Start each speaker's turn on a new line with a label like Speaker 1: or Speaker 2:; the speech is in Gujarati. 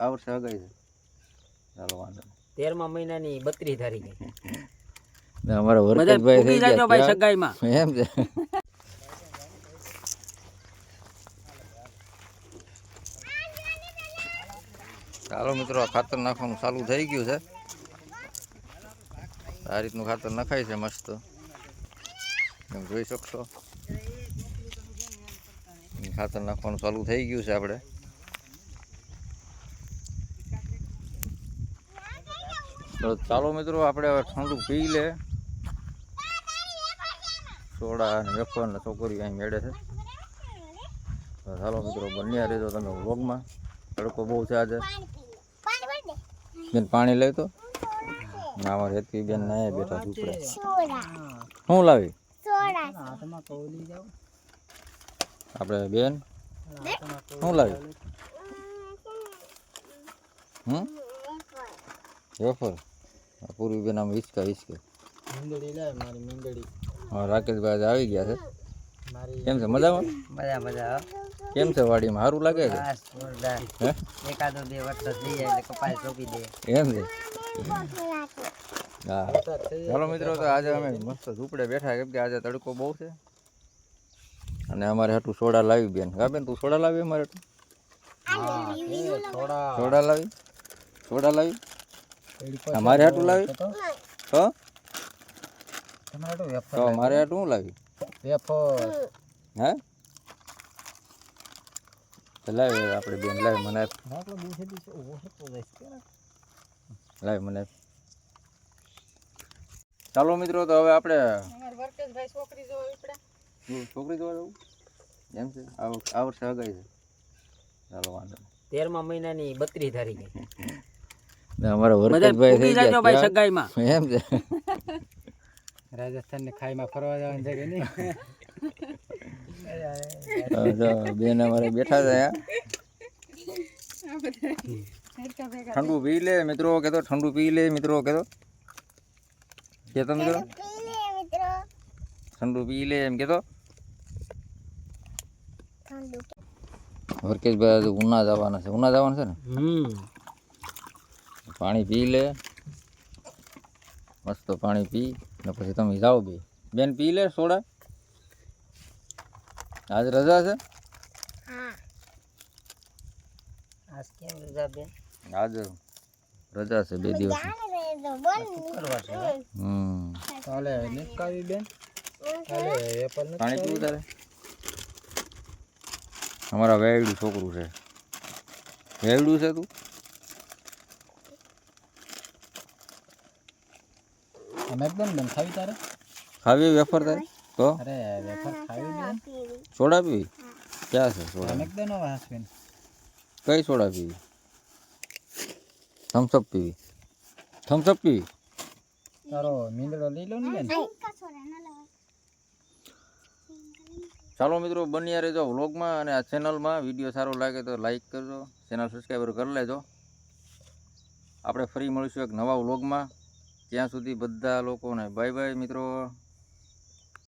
Speaker 1: આ વર્ષે હગાઈ છે. ચાલો વાંધો નહીં.
Speaker 2: 13મા મહિનાની 32 તારીખે
Speaker 1: અમારા વરકતભાઈ થઈ ગયા
Speaker 2: ભાઈ સગાઈમાં
Speaker 1: એમ છે. ચાલો મિત્રો, ખાતર નાખવાનું ચાલુ થઈ ગયું છે. આ રીતનું ખાતર નખાય છે મસ્ત, તમે જોઈ શકશો. ખાતર નાખવાનું ચાલુ થઈ ગયું છે આપણે. તો ચાલો મિત્રો, આપણે હવે ઠંડુ પી લે. સોડા અને વેફર ને છોકરીઓ અહીં મેળે છે. તો ચાલો મિત્રો, બન્યા રહેજો તમે વ્લોગમાં. તડકો બહુ છે આજે. બેન પાણી લઈ તો ના, અમારે હેતવી બેન ના બેઠા ઝૂપડે. શું લાવી આપણે બેન? શું લાવી? વેફર? પૂર્વી બેન આમ હિચકા હિચકે. હા, રાકેશભાઈ આવી ગયા છે. કેમ છે? મજામાં?
Speaker 2: મજા
Speaker 1: કેમ છે વાડીમાં? સારું લાગે છે?
Speaker 2: એકાદો 2 વર્ષ થઈ જાય એટલે કપાસ રોપી દે
Speaker 1: એમ છે. હા, ચાલો મિત્રો, તો આજે અમે મસ્ત ઝૂપડે બેઠા, કેમ કે આજે તડકો બહુ છે. અને અમારે હાટું સોડા લાવી બેન. હા બેન, તું સોડા લાવી અમારે હાટું? સોડા લાવી? સોડા લાવી? અમારે હાટું લાવી? તો મારે હાટું શું લાવી? હે? લાવી આપણે બેન, લાવી મને લાવી મને. ચાલો મિત્રો, તો હવે આપણે છોકરી જોવા જવું એમ છે. આ વર્ષે હગાઈ છે. ચાલો વાંધો નહીં.
Speaker 2: 13મા મહિનાની 32 તારીખે
Speaker 1: અમારા વરકતભાઈ થઈ ગયા
Speaker 2: ભાઈ સગાઈમાં
Speaker 1: એમ છે.
Speaker 2: રાજસ્થાન ને ખાઈમાં ફરવા જવાનું છે કે નહીં?
Speaker 1: બેન અમારે બેઠા છે. ઠંડુ પી લે મિત્રો, કેતો ઠંડુ પી લે મિત્રો, કેતો કેતો મિત્રો ઠંડુ પી લે એમ કેતો. વરકેશભાઈ ઉના જવાના છે. ઉના જવાના છે ને? પાણી પી લે મસ્ત, પાણી પી ને પછી તમે જાઓ બે બેન. પી લે સોડા. આજ રજા છે? આજ રજા છે 2 દિવસ. પાણી પીવું તારે? અમારા વેવડું છોકરું છે. વેવડું છે તું? ખાવી વેફર તારે? તો સોડા પીવી? ક્યાં છે સોડા? કઈ soda PV? Thums Up PV? Thums Up PV? ચાલો મિત્રો, બન્યા રહેજો વ્લોગમાં. અને આ ચેનલમાં વિડીયો સારો લાગે તો લાઈક કરજો, ચેનલ સબસ્ક્રાઈબર કરી લેજો. આપણે ફરી મળીશું એક નવા વ્લોગમાં. ત્યાં સુધી બધા લોકોને બાય બાય મિત્રો.